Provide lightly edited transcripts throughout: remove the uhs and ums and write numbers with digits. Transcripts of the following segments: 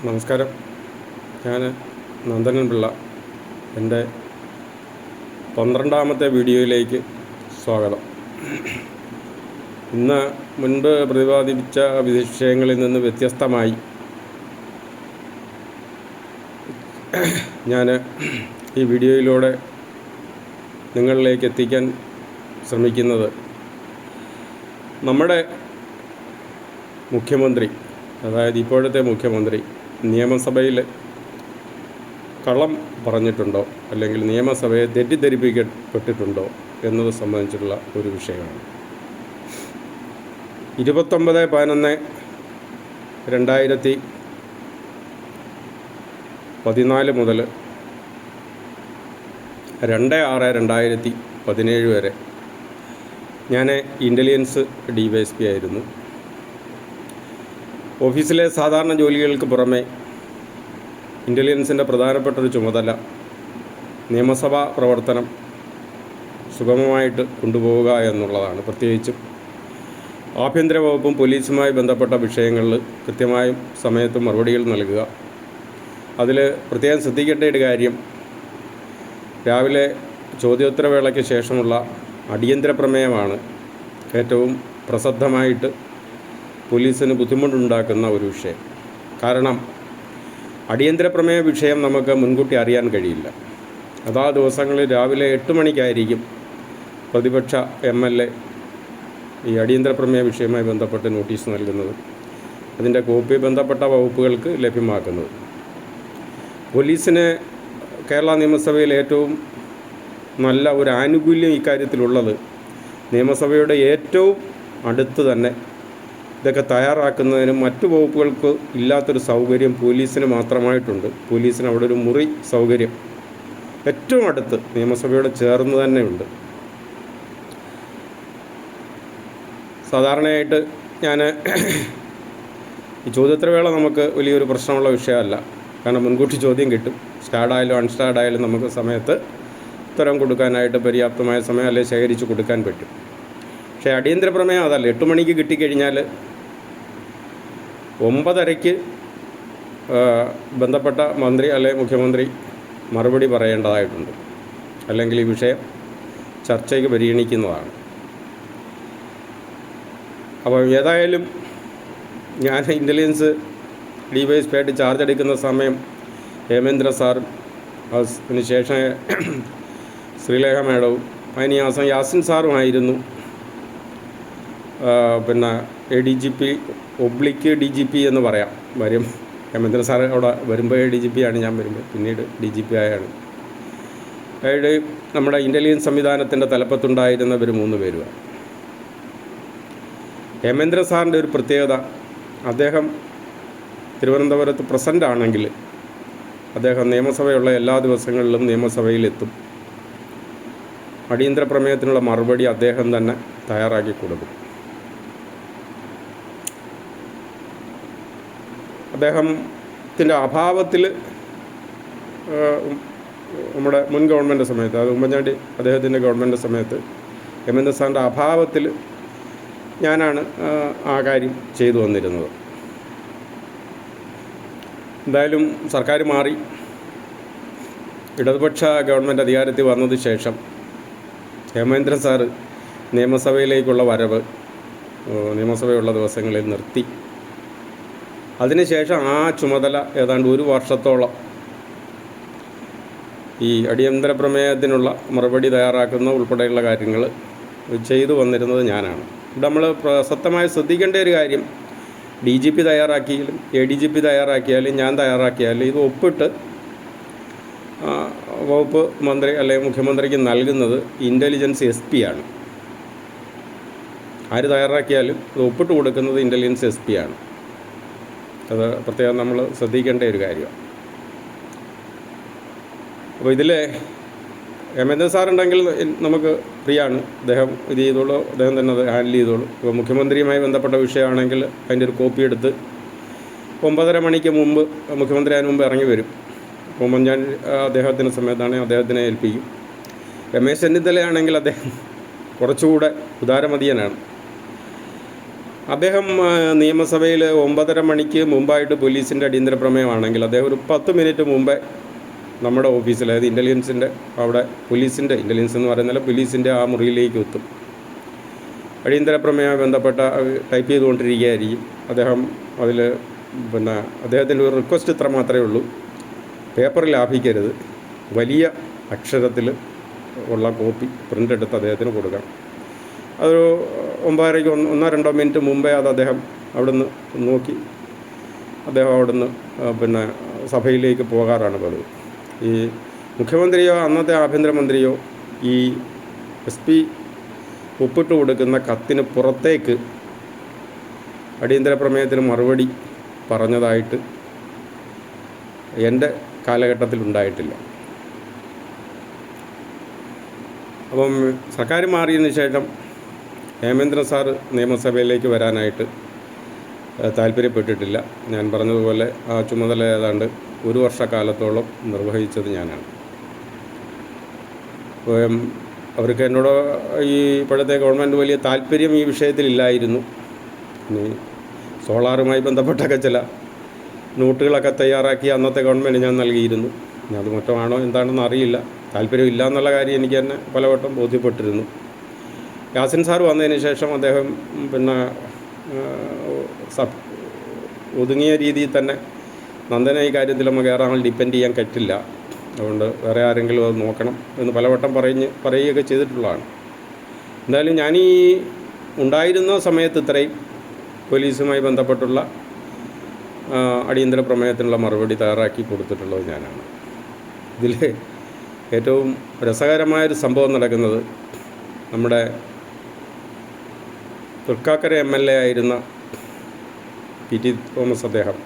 നമസ്കാരം. ഞാൻ നന്ദനൻ പിള്ള. എൻ്റെ 12ാമത്തെ വീഡിയോയിലേക്ക് സ്വാഗതം. ഇന്ന് മുൻപ് പ്രതിപാദിപ്പിച്ച വിഷയങ്ങളിൽ നിന്ന് വ്യത്യസ്തമായി ഞാൻ ഈ വീഡിയോയിലൂടെ നിങ്ങളിലേക്ക് എത്തിക്കാൻ ശ്രമിക്കുന്നത് നമ്മുടെ മുഖ്യമന്ത്രി, അതായത് ഇപ്പോഴത്തെ മുഖ്യമന്ത്രി നിയമസഭയിൽ കള്ളം പറഞ്ഞിട്ടുണ്ടോ അല്ലെങ്കിൽ നിയമസഭയെ തെറ്റിദ്ധരിപ്പിക്കപ്പെട്ടിട്ടുണ്ടോ എന്നത് സംബന്ധിച്ചുള്ള ഒരു വിഷയമാണ്. 29/11/2014 മുതൽ 2/6/2017 വരെ ഞാൻ ഇൻ്റലിജൻസ് DYSP ആയിരുന്നു. ഓഫീസിലെ സാധാരണ ജോലികൾക്ക് പുറമെ ഇൻ്റലിജൻസിൻ്റെ പ്രധാനപ്പെട്ട ഒരു ചുമതല നിയമസഭാ പ്രവർത്തനം സുഗമമായിട്ട് കൊണ്ടുപോവുക എന്നുള്ളതാണ്. പ്രത്യേകിച്ചും ആഭ്യന്തര വകുപ്പും പോലീസുമായി ബന്ധപ്പെട്ട വിഷയങ്ങളിൽ കൃത്യമായും സമയത്ത് മറുപടികൾ നൽകുക. അതിൽ പ്രത്യേകം ശ്രദ്ധിക്കേണ്ട ഒരു കാര്യം, രാവിലെ ചോദ്യോത്തരവേളയ്ക്ക് ശേഷമുള്ള അടിയന്തര പ്രമേയമാണ് ഏറ്റവും പ്രസക്തമായിട്ട് പോലീസിന് ബുദ്ധിമുട്ടുണ്ടാക്കുന്ന ഒരു വിഷയം. കാരണം അടിയന്തര പ്രമേയ വിഷയം നമുക്ക് മുൻകൂട്ടി അറിയാൻ കഴിയില്ല. അതാ ദിവസങ്ങളിൽ രാവിലെ 8 മണിക്കായിരിക്കും പ്രതിപക്ഷ MLA ഈ അടിയന്തര പ്രമേയ വിഷയവുമായി ബന്ധപ്പെട്ട് നോട്ടീസ് നൽകുന്നത്, അതിൻ്റെ കോപ്പി ബന്ധപ്പെട്ട വകുപ്പുകൾക്ക് ലഭ്യമാക്കുന്നത്. പോലീസിന് കേരള നിയമസഭയിൽ ഏറ്റവും നല്ല ഒരു ആനുകൂല്യം ഇക്കാര്യത്തിലുള്ളത്, നിയമസഭയുടെ ഏറ്റവും അടുത്ത് തന്നെ ഇതൊക്കെ തയ്യാറാക്കുന്നതിനും മറ്റു വകുപ്പുകൾക്ക് ഇല്ലാത്തൊരു സൗകര്യം പോലീസിന് മാത്രമായിട്ടുണ്ട്. പോലീസിന് അവിടെ ഒരു മുറി സൗകര്യം ഏറ്റവും അടുത്ത് നിയമസഭയോട് ചേർന്ന് തന്നെയുണ്ട്. സാധാരണയായിട്ട് ഞാൻ ഈ ചോദ്യോത്തരവേള നമുക്ക് വലിയൊരു പ്രശ്നമുള്ള വിഷയമല്ല. കാരണം മുൻകൂട്ടി ചോദ്യം കിട്ടും. സ്റ്റാർഡായാലും അൺസ്റ്റാർഡായാലും നമുക്ക് സമയത്ത് ഉത്തരം കൊടുക്കാനായിട്ട് പര്യാപ്തമായ സമയം അല്ലെങ്കിൽ ശേഖരിച്ച് കൊടുക്കാൻ പറ്റും. പക്ഷേ അടിയന്തര പ്രമേയം അതല്ല. 8 മണിക്ക് കിട്ടിക്കഴിഞ്ഞാൽ 9:30 ബന്ധപ്പെട്ട മന്ത്രി അല്ലെങ്കിൽ മുഖ്യമന്ത്രി മറുപടി പറയേണ്ടതായിട്ടുണ്ട്, അല്ലെങ്കിൽ ഈ വിഷയം ചർച്ചയ്ക്ക് പരിഗണിക്കുന്നതാണ്. അപ്പോൾ ഏതായാലും ഞാൻ ഇൻ്റലിജൻസ് DYSP ആയിട്ട് ചാർജ് എടുക്കുന്ന സമയം ഹേമേന്ദ്ര സാറും അതിനുശേഷം ശ്രീലേഖ മേഡവും അതിന് യാസിൻ സാറുമായിരുന്നു. പിന്നെ ADGP DGP എന്ന് പറയാം വരും. ഹേമേന്ദ്ര സാർ അവിടെ വരുമ്പോൾ ADGP ആണ്, ഞാൻ വരുമ്പോൾ പിന്നീട് DGP ആയാണ്. അതായത് നമ്മുടെ ഇൻ്റലിജൻസ് സംവിധാനത്തിൻ്റെ തലപ്പത്തുണ്ടായിരുന്നവർ 3 പേരുമാണ്. ഹേമേന്ദ്ര സാറിൻ്റെ ഒരു പ്രത്യേകത, അദ്ദേഹം തിരുവനന്തപുരത്ത് പ്രസൻ്റ് ആണെങ്കിൽ അദ്ദേഹം നിയമസഭയുള്ള എല്ലാ ദിവസങ്ങളിലും നിയമസഭയിലെത്തും. അടിയന്തര പ്രമേയത്തിനുള്ള മറുപടി അദ്ദേഹം തന്നെ തയ്യാറാക്കി കൊടുക്കും. അദ്ദേഹത്തിൻ്റെ അഭാവത്തിൽ നമ്മുടെ മുൻ ഗവൺമെൻറ് സമയത്ത്, അത് ഉമ്മൻചാണ്ടി അദ്ദേഹത്തിൻ്റെ ഗവൺമെൻറ് സമയത്ത് ഹേമേന്ദ്ര സാറിൻ്റെ അഭാവത്തിൽ ഞാനാണ് ആ കാര്യം ചെയ്തു വന്നിരുന്നത്. എന്തായാലും സർക്കാർ മാറി ഇടതുപക്ഷ ഗവൺമെൻറ് അധികാരത്തിൽ വന്നതിന് ശേഷം ഹേമേന്ദ്ര സാറ് നിയമസഭയിലേക്കുള്ള വരവ് നിയമസഭയുള്ള ദിവസങ്ങളിൽ നിർത്തി. അതിനുശേഷം ആ ചുമതല ഏതാണ്ട് 1 വർഷത്തോളം ഈ അടിയന്തര പ്രമേയത്തിനുള്ള മറുപടി തയ്യാറാക്കുന്ന ഉൾപ്പെടെയുള്ള കാര്യങ്ങൾ ചെയ്തു വന്നിരുന്നത് ഞാനാണ്. ഇവിടെ നമ്മൾ പ്രസക്തമായി ശ്രദ്ധിക്കേണ്ട ഒരു കാര്യം, DGP തയ്യാറാക്കിയാലും ADGP തയ്യാറാക്കിയാലും ഞാൻ തയ്യാറാക്കിയാലും ഇത് ഒപ്പിട്ട് വകുപ്പ് മന്ത്രി അല്ലെങ്കിൽ മുഖ്യമന്ത്രിക്ക് നൽകുന്നത് ഇൻ്റലിജൻസ് SP ആണ്. ആര് തയ്യാറാക്കിയാലും ഇത് ഒപ്പിട്ട് കൊടുക്കുന്നത് ഇൻ്റലിജൻസ് SP ആണ്. അത് പ്രത്യേകം നമ്മൾ ശ്രദ്ധിക്കേണ്ട ഒരു കാര്യമാണ്. അപ്പോൾ ഇതിൽ ഹേമേന്ദ്ര സാറുണ്ടെങ്കിൽ നമുക്ക് ഫ്രീ ആണ്, അദ്ദേഹം ഇത് ചെയ്തോളൂ, അദ്ദേഹം തന്നെ അത് ഹാൻഡിൽ ചെയ്തോളൂ. ഇപ്പോൾ മുഖ്യമന്ത്രിയുമായി ബന്ധപ്പെട്ട വിഷയമാണെങ്കിൽ അതിൻ്റെ ഒരു കോപ്പി എടുത്ത് 9:30 മണിക്ക് മുമ്പ് മുഖ്യമന്ത്രി അതിന് മുമ്പ് ഇറങ്ങി വരും. ഉമ്മൻചാണ്ടി അദ്ദേഹത്തിൻ്റെ സമയത്താണെങ്കിൽ അദ്ദേഹത്തിനെ ഏൽപ്പിക്കും. രമേശ് ചെന്നിത്തലയാണെങ്കിൽ അദ്ദേഹം കുറച്ചുകൂടെ ഉദാരമതിയനാണ്. അദ്ദേഹം നിയമസഭയിൽ 9:30 മണിക്ക് മുമ്പായിട്ട് പോലീസിൻ്റെ അടിയന്തര പ്രമേയമാണെങ്കിൽ അദ്ദേഹം ഒരു 10 മിനിറ്റ് മുമ്പേ നമ്മുടെ ഓഫീസിൽ, അതായത് ഇൻ്റലിജൻസിൻ്റെ അവിടെ, പോലീസിൻ്റെ ഇൻ്റലിജൻസ് എന്ന് പറയുന്നില്ല, പോലീസിൻ്റെ ആ മുറിയിലേക്ക് എത്തും. അടിയന്തര പ്രമേയമായി ബന്ധപ്പെട്ട ടൈപ്പ് ചെയ്തുകൊണ്ടിരിക്കുകയായിരിക്കും അദ്ദേഹം. അതിൽ അദ്ദേഹത്തിൻ്റെ ഒരു റിക്വസ്റ്റ് ഇത്ര മാത്രമേ ഉള്ളൂ: പേപ്പർ ലാഭിക്കരുത്, വലിയ അക്ഷരത്തിൽ ഉള്ള കോപ്പി പ്രിൻ്റ് എടുത്ത് അദ്ദേഹത്തിന് കൊടുക്കണം. അതൊരു 9:30 1-2 മിനിറ്റ് മുമ്പേ അത് അദ്ദേഹം അവിടുന്ന് നോക്കി അദ്ദേഹം അവിടുന്ന് സഭയിലേക്ക് പോകാറാണ് പതിവ്. ഈ മുഖ്യമന്ത്രിയോ അന്നത്തെ ആഭ്യന്തരമന്ത്രിയോ ഈ SP ഒപ്പിട്ട് കൊടുക്കുന്ന കത്തിന് പുറത്തേക്ക് അടിയന്തര പ്രമേയത്തിന് മറുപടി പറഞ്ഞതായിട്ട് എൻ്റെ കാലഘട്ടത്തിൽ ഉണ്ടായിട്ടില്ല. അപ്പം സർക്കാർ മാറിയതിന് ശേഷം ഹേമേന്ദ്രൻ സാറ് നിയമസഭയിലേക്ക് വരാനായിട്ട് താല്പര്യപ്പെട്ടിട്ടില്ല. ഞാൻ പറഞ്ഞതുപോലെ ആ ചുമതല ഏതാണ്ട് 1 വർഷക്കാലത്തോളം നിർവഹിച്ചത് ഞാനാണ്. അവർക്ക് എന്നോട് ഈ ഇപ്പോഴത്തെ ഗവൺമെൻറ് വലിയ താല്പര്യം ഈ വിഷയത്തിലില്ലായിരുന്നു. ഇനി സോളാറുമായി ബന്ധപ്പെട്ടൊക്കെ ചില നോട്ടുകളൊക്കെ തയ്യാറാക്കി അന്നത്തെ ഗവൺമെൻറ് ഞാൻ നൽകിയിരുന്നു. ഇനി അത് മറ്റോ എന്താണെന്ന് അറിയില്ല. താല്പര്യമില്ല എന്നുള്ള കാര്യം എനിക്ക് തന്നെ പലവട്ടം ബോധ്യപ്പെട്ടിരുന്നു. യാസിൻ സാർ വന്നതിന് ശേഷം അദ്ദേഹം ഒതുങ്ങിയ രീതിയിൽ തന്നെ നന്ദന ഈ കാര്യത്തിൽ നമുക്ക് വേറെ ആൾ ഡിപ്പെൻഡ് ചെയ്യാൻ പറ്റില്ല, അതുകൊണ്ട് വേറെ ആരെങ്കിലും അത് നോക്കണം എന്ന് പലവട്ടം പറയുകയൊക്കെ ചെയ്തിട്ടുള്ളതാണ്. എന്തായാലും ഞാനീ ഉണ്ടായിരുന്ന സമയത്ത് ഇത്രയും പോലീസുമായി ബന്ധപ്പെട്ടുള്ള അടിയന്തര പ്രമേയത്തിനുള്ള മറുപടി തയ്യാറാക്കി കൊടുത്തിട്ടുള്ളത് ഞാനാണ്. ഇതിൽ ഏറ്റവും രസകരമായൊരു സംഭവം നടക്കുന്നത്, നമ്മുടെ തൃക്കാക്കര MLA ആയിരുന്ന PT തോമസ് അദ്ദേഹം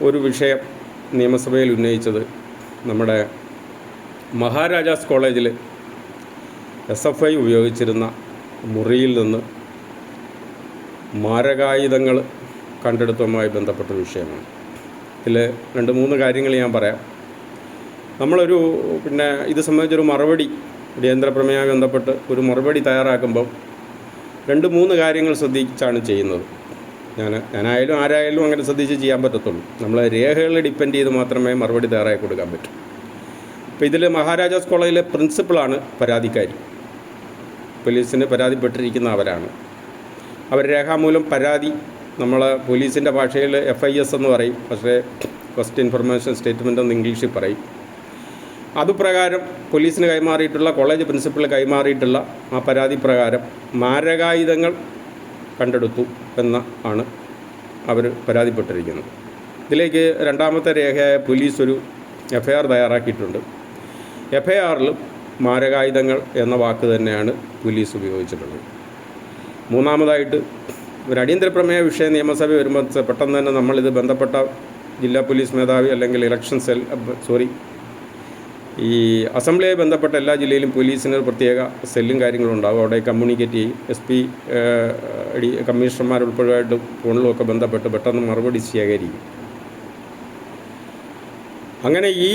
ഒരു വിഷയം നിയമസഭയിൽ ഉന്നയിച്ചത് നമ്മുടെ മഹാരാജാസ് കോളേജിൽ SFI ഉപയോഗിച്ചിരുന്ന മുറിയിൽ നിന്ന് മാരകായുധങ്ങൾ കണ്ടെടുത്തതുമായി ബന്ധപ്പെട്ട വിഷയമാണ്. ഇതിൽ 2-3 കാര്യങ്ങൾ ഞാൻ പറയാം. നമ്മളൊരു ഇത് സംബന്ധിച്ചൊരു മറുപടി അടിയന്തര പ്രമേയവുമായി ബന്ധപ്പെട്ട് ഒരു മറുപടി തയ്യാറാക്കുമ്പോൾ 2-3 കാര്യങ്ങൾ ശ്രദ്ധിച്ചാണ് ചെയ്യുന്നത്. ഞാനായാലും ആരായാലും അങ്ങനെ ശ്രദ്ധിച്ച് ചെയ്യാൻ പറ്റത്തുള്ളൂ. നമ്മൾ രേഖകൾ ഡിപ്പെൻഡ് ചെയ്ത് മാത്രമേ മറുപടി തയ്യാറാക്കി കൊടുക്കാൻ പറ്റൂ. അപ്പോൾ ഇതിൽ മഹാരാജാസ് കോളേജിലെ പ്രിൻസിപ്പളാണ് പരാതിക്കാരി. പോലീസിന് പരാതിപ്പെട്ടിരിക്കുന്ന അവരാണ്. അവർ രേഖാമൂലം പരാതി, നമ്മൾ പോലീസിൻ്റെ ഭാഷയിൽ FIS എന്ന് പറയും, പക്ഷേ ഫസ്റ്റ് ഇൻഫർമേഷൻ സ്റ്റേറ്റ്മെൻ്റ് എന്ന് ഇംഗ്ലീഷിൽ പറയും. അതുപ്രകാരം പോലീസിന് കൈമാറിയിട്ടുള്ള, കോളേജ് പ്രിൻസിപ്പൽ കൈമാറിയിട്ടുള്ള ആ പരാതി പ്രകാരം മാരകായുധങ്ങൾ കണ്ടെടുത്തു ആണ് അവർ പരാതിപ്പെട്ടിരിക്കുന്നത്. ഇതിലേക്ക് രണ്ടാമത്തെ രേഖയായ പോലീസ് ഒരു FIR തയ്യാറാക്കിയിട്ടുണ്ട്. FIRൽ മാരകായുധങ്ങൾ എന്ന വാക്ക് തന്നെയാണ് പോലീസ് ഉപയോഗിച്ചിട്ടുള്ളത്. മൂന്നാമതായിട്ട് ഒരു അടിയന്തര പ്രമേയ വിഷയം നിയമസഭ വരുമ്പോൾ പെട്ടെന്ന് തന്നെ നമ്മളിത് ബന്ധപ്പെട്ട ജില്ലാ പോലീസ് മേധാവി അല്ലെങ്കിൽ ഇലക്ഷൻ സെൽ ഈ അസംബ്ലിയെ ബന്ധപ്പെട്ട എല്ലാ ജില്ലയിലും പോലീസിന് ഒരു പ്രത്യേക സെല്ലും കാര്യങ്ങളും ഉണ്ടാകും. അവിടെ കമ്മ്യൂണിക്കേറ്റ് ചെയ്യും. SP കമ്മീഷണർമാരുൾപ്പെടെയായിട്ട് ഫോണിലുമൊക്കെ ബന്ധപ്പെട്ട് പെട്ടെന്ന് മറുപടി ശേഖരിക്കും. അങ്ങനെ ഈ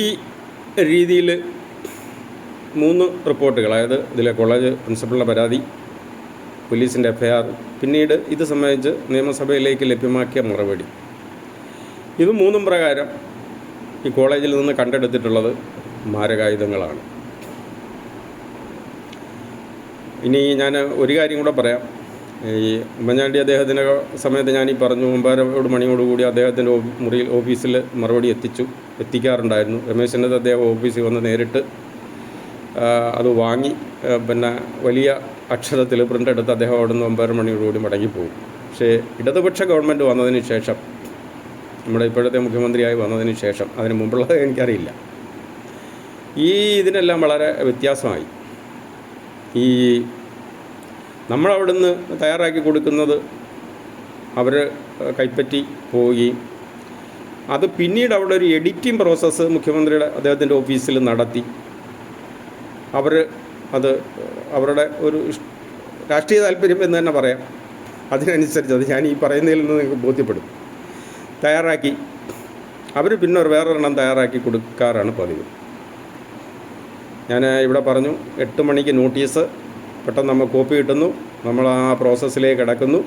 രീതിയിൽ 3 റിപ്പോർട്ടുകൾ, അതായത് ഇതിലെ കോളേജ് പ്രിൻസിപ്പലിൻ്റെ പരാതി, പോലീസിൻ്റെ FIR, പിന്നീട് ഇത് സംബന്ധിച്ച് നിയമസഭയിലേക്ക് ലഭ്യമാക്കിയ മറുപടി, ഇത് 3 പ്രകാരം ഈ കോളേജിൽ നിന്ന് കണ്ടെടുത്തിട്ടുള്ളത് മാരകായുധങ്ങളാണ്. ഇനി ഞാൻ ഒരു കാര്യം കൂടെ പറയാം. ഈ ഉമ്മൻചാണ്ടി അദ്ദേഹത്തിൻ്റെ സമയത്ത് ഞാനീ പറഞ്ഞു 9:30 മണിയോടുകൂടി അദ്ദേഹത്തിൻ്റെ ഓഫീസിൽ മറുപടി എത്തിക്കാറുണ്ടായിരുന്നു. രമേശ് ചെന്നിത്തല അദ്ദേഹം ഓഫീസിൽ വന്ന് നേരിട്ട് അത് വാങ്ങി വലിയ അക്ഷരത്തിൽ പ്രിൻ്റ് എടുത്ത് അദ്ദേഹം അവിടെ നിന്ന് 9:30 മണിയോടുകൂടി മടങ്ങിപ്പോകും. പക്ഷേ ഇടതുപക്ഷ ഗവൺമെൻറ് വന്നതിന് ശേഷം, നമ്മുടെ ഇപ്പോഴത്തെ മുഖ്യമന്ത്രിയായി വന്നതിന് ശേഷം, അതിന് മുമ്പുള്ളത് എനിക്കറിയില്ല, ഇതിനെല്ലാം വളരെ വ്യത്യാസമായി. നമ്മളവിടുന്ന് തയ്യാറാക്കി കൊടുക്കുന്നത് അവർ കൈപ്പറ്റി പോവുകയും അത് പിന്നീട് അവിടെ ഒരു എഡിറ്റിംഗ് പ്രോസസ്സ് അദ്ദേഹത്തിൻ്റെ ഓഫീസിൽ നടത്തി അത് അവരുടെ ഒരു രാഷ്ട്രീയ താല്പര്യം എന്ന് തന്നെ പറയാം, അതിനനുസരിച്ച്, അത് ഞാൻ ഈ പറയുന്നതിൽ നിന്ന് നിങ്ങൾക്ക് ബോധ്യപ്പെടും, തയ്യാറാക്കി അവർ പിന്നെ വേറൊരെണ്ണം തയ്യാറാക്കി കൊടുക്കാറാണ് പതിവ്. ഞാൻ ഇവിടെ പറഞ്ഞു 8 മണിക്ക് നോട്ടീസ്, പെട്ടെന്ന് നമ്മൾ കോപ്പി കിട്ടുന്നു, നമ്മൾ ആ പ്രോസസ്സിലേക്ക് കിടക്കുന്നു.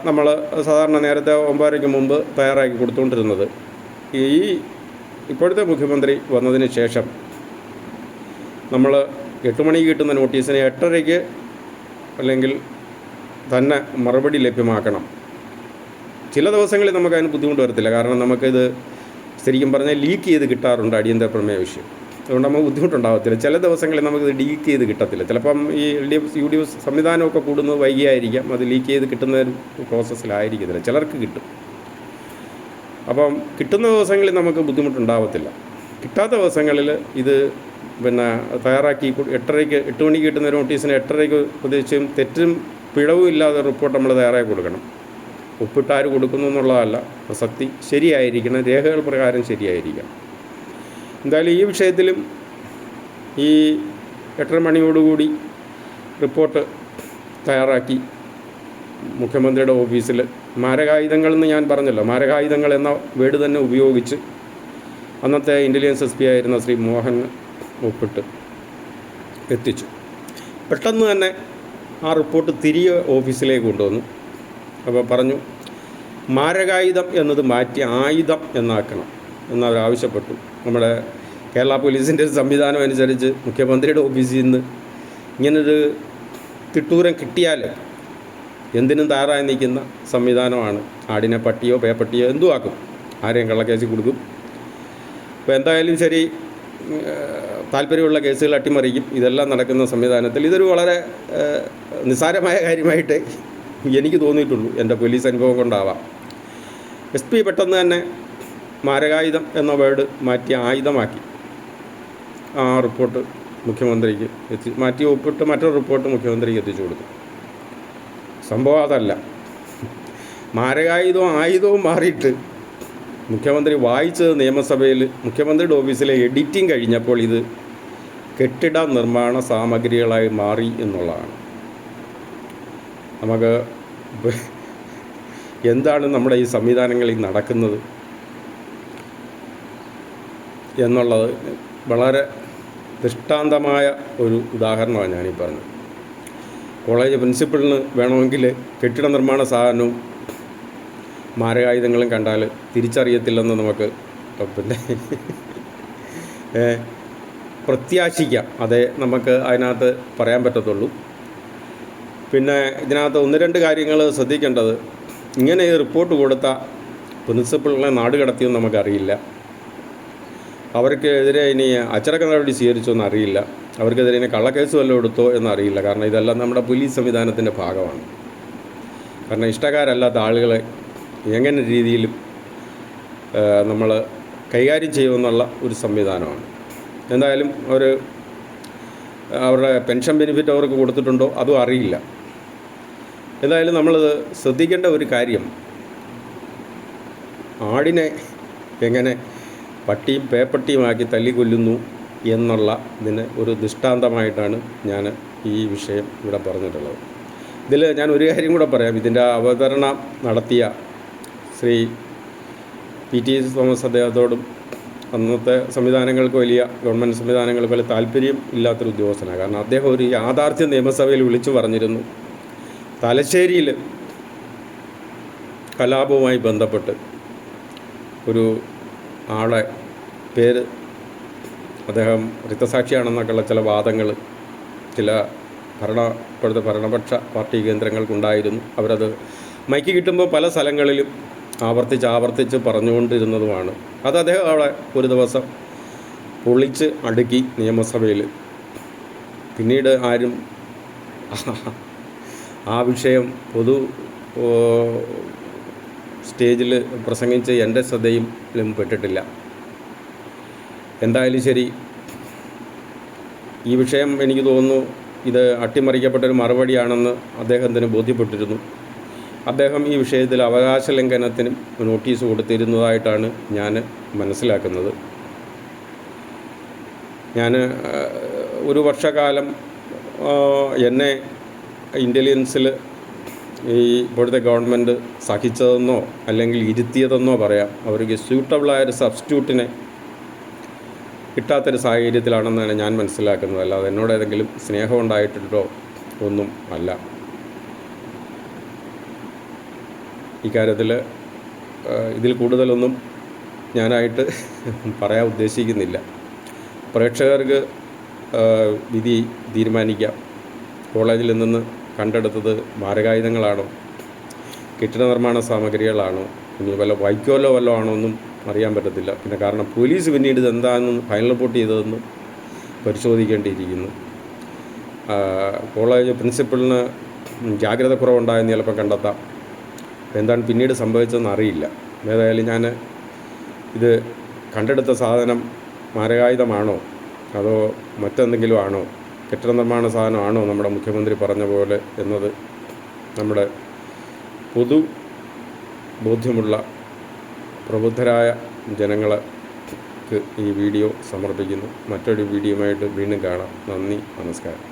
നമ്മൾ സാധാരണ നേരത്തെ 9:30 മുമ്പ് തയ്യാറാക്കി കൊടുത്തുകൊണ്ടിരുന്നത് ഇപ്പോഴത്തെ മുഖ്യമന്ത്രി വന്നതിന് ശേഷം നമ്മൾ 8 മണിക്ക് കിട്ടുന്ന നോട്ടീസിന് 8:30 അല്ലെങ്കിൽ തന്നെ മറുപടി ലഭ്യമാക്കണം. ചില ദിവസങ്ങളിൽ നമുക്കതിന് ബുദ്ധിമുട്ട് വരത്തില്ല, കാരണം നമുക്കിത് ശരിക്കും പറഞ്ഞാൽ ലീക്ക് ചെയ്ത് കിട്ടാറുണ്ട് അടിയന്തര പ്രമേയ വിഷയം. അതുകൊണ്ട് നമുക്ക് ബുദ്ധിമുട്ടുണ്ടാകത്തില്ല. ചില ദിവസങ്ങളിൽ നമുക്കിത് ലീക്ക് ചെയ്ത് കിട്ടത്തില്ല. ചിലപ്പം ഈ LDF സംവിധാനമൊക്കെ കൂടുന്നത് വൈകിയായിരിക്കാം, അത് ലീക്ക് ചെയ്ത് കിട്ടുന്ന ഒരു പ്രോസസ്സിലായിരിക്കത്തില്ല, ചിലർക്ക് കിട്ടും. അപ്പം കിട്ടുന്ന ദിവസങ്ങളിൽ നമുക്ക് ബുദ്ധിമുട്ടുണ്ടാകത്തില്ല. കിട്ടാത്ത ദിവസങ്ങളിൽ ഇത് തയ്യാറാക്കി 8 മണിക്ക് കിട്ടുന്ന നോട്ടീസിന് 8:30 പ്രത്യേകിച്ചും തെറ്റും പിഴവും ഇല്ലാതെ റിപ്പോർട്ട് നമ്മൾ തയ്യാറാക്കി കൊടുക്കണം. ഒപ്പിട്ടാര് കൊടുക്കുന്നു എന്നുള്ളതല്ല പ്രസക്തി, ശരിയായിരിക്കണം, രേഖകൾ പ്രകാരം ശരിയായിരിക്കാം. എന്തായാലും ഈ വിഷയത്തിലും ഈ 8:30 മണിയോടുകൂടി റിപ്പോർട്ട് തയ്യാറാക്കി മുഖ്യമന്ത്രിയുടെ ഓഫീസിൽ മാരകായുധങ്ങളെന്ന് ഞാൻ പറഞ്ഞല്ലോ, മാരകായുധങ്ങൾ എന്ന വേർഡ് തന്നെ ഉപയോഗിച്ച് അന്നത്തെ ഇൻ്റലിജൻസ് SP ആയിരുന്ന ശ്രീ മോഹൻ ഒപ്പിട്ട് എത്തിച്ചു. പെട്ടെന്ന് തന്നെ ആ റിപ്പോർട്ട് തിരികെ ഓഫീസിലേക്ക് കൊണ്ടുവന്നു. അപ്പോൾ പറഞ്ഞു, മാരകായുധം എന്നത് മാറ്റി ആയുധം എന്നാക്കണം എന്നവരാവശ്യപ്പെട്ടു. നമ്മുടെ കേരള പോലീസിൻ്റെ സംവിധാനം അനുസരിച്ച് മുഖ്യമന്ത്രിയുടെ ഓഫീസിൽ നിന്ന് ഇങ്ങനൊരു തിട്ടൂരം കിട്ടിയാൽ എന്തിനും തയ്യാറായി നിൽക്കുന്ന സംവിധാനമാണ്. ആടിനെ പട്ടിയോ പേപ്പട്ടിയോ എന്തും ആക്കും, ആരെയും കള്ളക്കേസിൽ കൊടുക്കും. അപ്പോൾ എന്തായാലും ശരി, താല്പര്യമുള്ള കേസുകൾ അട്ടിമറിക്കും. ഇതെല്ലാം നടക്കുന്ന സംവിധാനത്തിൽ ഇതൊരു വളരെ നിസ്സാരമായ കാര്യമായിട്ട് എനിക്ക് തോന്നിയിട്ടുള്ളൂ. എൻ്റെ പോലീസ് അനുഭവം കൊണ്ടാവാം. SP പെട്ടെന്ന് തന്നെ മാരകായുധം എന്ന വേർഡ് മാറ്റി ആയുധമാക്കി ആ റിപ്പോർട്ട് മുഖ്യമന്ത്രിക്ക് മാറ്റി ഒപ്പിട്ട് മറ്റൊരു റിപ്പോർട്ട് മുഖ്യമന്ത്രിക്ക് എത്തിച്ചു കൊടുത്തു. സംഭവം അതല്ല. മാരകായുധവും ആയുധവും മാറിയിട്ട് മുഖ്യമന്ത്രി വായിച്ചത് നിയമസഭയിൽ മുഖ്യമന്ത്രിയുടെ ഓഫീസിലെ എഡിറ്റിംഗ് കഴിഞ്ഞപ്പോൾ ഇത് കെട്ടിട നിർമ്മാണ സാമഗ്രികളായി മാറി എന്നുള്ളതാണ്. നമുക്ക് എന്താണ് നമ്മുടെ ഈ സംവിധാനങ്ങളിൽ നടക്കുന്നത് എന്നുള്ളത് വളരെ ദൃഷ്ടാന്തമായ ഒരു ഉദാഹരണമാണ് ഞാനീ പറഞ്ഞത്. കോളേജ് പ്രിൻസിപ്പളിന് വേണമെങ്കിൽ കെട്ടിട നിർമ്മാണ സാധനവും മാരകായുധങ്ങളും കണ്ടാൽ തിരിച്ചറിയത്തില്ലെന്ന് നമുക്ക് പ്രത്യാശിക്കാം. അതേ നമുക്ക് അതിനകത്ത് പറയാൻ പറ്റത്തുള്ളൂ. പിന്നെ ഇതിനകത്ത് 1-2 കാര്യങ്ങൾ ശ്രദ്ധിക്കേണ്ടത്, ഇങ്ങനെ ഈ റിപ്പോർട്ട് കൊടുത്ത പ്രിൻസിപ്പളിനെ നാട് കടത്തിയെന്ന് നമുക്കറിയില്ല. അവർക്കെതിരെ ഇനി അച്ചടക്ക നടപടി സ്വീകരിച്ചോന്ന് അറിയില്ല. അവർക്കെതിരെ ഇനി കള്ളക്കേസ് വല്ലതും എടുത്തോ എന്നറിയില്ല. കാരണം ഇതെല്ലാം നമ്മുടെ പോലീസ് സംവിധാനത്തിൻ്റെ ഭാഗമാണ്. കാരണം ഇഷ്ടക്കാരല്ലാത്ത ആളുകളെ എങ്ങനെ രീതിയിലും നമ്മൾ കൈകാര്യം ചെയ്യുമെന്നുള്ള ഒരു സംവിധാനമാണ്. എന്തായാലും അവരുടെ പെൻഷൻ ബെനിഫിറ്റ് അവർക്ക് കൊടുത്തിട്ടുണ്ടോ അതും അറിയില്ല. എന്തായാലും നമ്മൾ ശ്രദ്ധിക്കേണ്ട ഒരു കാര്യം, ആടിനെ എങ്ങനെ പട്ടിയും പേപ്പട്ടിയുമാക്കി തല്ലിക്കൊല്ലുന്നു എന്നുള്ള ഇതിന് ഒരു ദൃഷ്ടാന്തമായിട്ടാണ് ഞാൻ ഈ വിഷയം ഇവിടെ പറഞ്ഞിട്ടുള്ളത്. ഇതിൽ ഞാൻ ഒരു കാര്യം കൂടെ പറയാം. ഇതിൻ്റെ അവതരണം നടത്തിയ ശ്രീ PT തോമസ് അദ്ദേഹത്തോടും അന്നത്തെ സംവിധാനങ്ങൾക്ക് ഗവൺമെൻറ് സംവിധാനങ്ങൾക്ക് വലിയ താല്പര്യം ഇല്ലാത്തൊരു ഉദ്യോഗസ്ഥനാണ്. കാരണം അദ്ദേഹം ഒരു യാഥാർത്ഥ്യം നിയമസഭയിൽ വിളിച്ചു പറഞ്ഞിരുന്നു. തലശ്ശേരിയിൽ കലാപവുമായി ബന്ധപ്പെട്ട് ഒരു ആളെ പേര് അദ്ദേഹം രക്തസാക്ഷിയാണെന്നൊക്കെയുള്ള ചില വാദങ്ങൾ ഇപ്പോഴത്തെ ഭരണപക്ഷ പാർട്ടി കേന്ദ്രങ്ങൾക്കുണ്ടായിരുന്നു. അവരത് മൈക്ക് കിട്ടുമ്പോൾ പല സ്ഥലങ്ങളിലും ആവർത്തിച്ച് പറഞ്ഞുകൊണ്ടിരുന്നതുമാണ്. അത് അദ്ദേഹം അവിടെ ഒരു ദിവസം പൊളിച്ച് അടുക്കി നിയമസഭയിൽ. പിന്നീട് ആരും ആ വിഷയം സ്റ്റേജിൽ പ്രസംഗിച്ച് എൻ്റെ ശ്രദ്ധയിലും പെട്ടിട്ടില്ല. എന്തായാലും ശരി, ഈ വിഷയം എനിക്ക് തോന്നുന്നു ഇത് അട്ടിമറിക്കപ്പെട്ടൊരു മറുപടിയാണെന്ന് അദ്ദേഹത്തിന് ബോധ്യപ്പെട്ടിരുന്നു. അദ്ദേഹം ഈ വിഷയത്തിൽ അവകാശ ലംഘനത്തിനും നോട്ടീസ് കൊടുത്തിരുന്നതായിട്ടാണ് ഞാൻ മനസ്സിലാക്കുന്നത്. ഞാൻ ഒരു വർഷക്കാലം എന്നെ ഇൻ്റലിജൻസിൽ ഈ ഇപ്പോഴത്തെ ഗവൺമെൻറ് സഹിച്ചതെന്നോ അല്ലെങ്കിൽ ഇരുത്തിയതെന്നോ പറയാം. അവർക്ക് സ്യൂട്ടബിളായൊരു സബ്സ്റ്റിറ്റ്യൂട്ടിനെ കിട്ടാത്തൊരു സാഹചര്യത്തിലാണെന്നാണ് ഞാൻ മനസ്സിലാക്കുന്നത്. അല്ലാതെ എന്നോട് ഏതെങ്കിലും സ്നേഹം ഉണ്ടായിട്ടുണ്ടോ ഒന്നും അല്ല. ഇക്കാര്യത്തിൽ ഇതിൽ കൂടുതലൊന്നും ഞാനായിട്ട് പറയാൻ ഉദ്ദേശിക്കുന്നില്ല. പ്രേക്ഷകർക്ക് വിധി തീരുമാനിക്കാം. കോളേജിൽ നിന്ന് കണ്ടെടുത്തത് മാരകായുധങ്ങളാണോ, കെട്ടിട നിർമ്മാണ സാമഗ്രികളാണോ, ഇനി വല്ല വൈക്കോലോ വല്ലതും ആണോ ഒന്നും അറിയാൻ പറ്റത്തില്ല. പിന്നെ കാരണം പോലീസ് പിന്നീട് ഇതെന്താണെന്ന് ഫൈനൽ റിപ്പോർട്ട് ചെയ്തതെന്ന് പരിശോധിക്കേണ്ടിയിരിക്കുന്നു. കോളേജ് പ്രിൻസിപ്പളിന് ജാഗ്രത കുറവുണ്ടായെന്ന് ചിലപ്പോൾ കണ്ടെത്താം. എന്താണ് പിന്നീട് സംഭവിച്ചതെന്ന് അറിയില്ല. ഏതായാലും ഞാൻ ഇത് കണ്ടെടുത്ത സാധനം മാരകായുധമാണോ അതോ മറ്റെന്തെങ്കിലും ആണോ, കെട്ടിട നിർമ്മാണ സാധനമാണോ നമ്മുടെ മുഖ്യമന്ത്രി പറഞ്ഞ പോലെ എന്നത് നമ്മുടെ പൊതു ബോധ്യമുള്ള പ്രബുദ്ധരായ ജനങ്ങൾക്ക് ഈ വീഡിയോ സമർപ്പിക്കുന്നു. മറ്റൊരു വീഡിയോയുമായിട്ട് വീണ്ടും കാണാം. നന്ദി, നമസ്കാരം.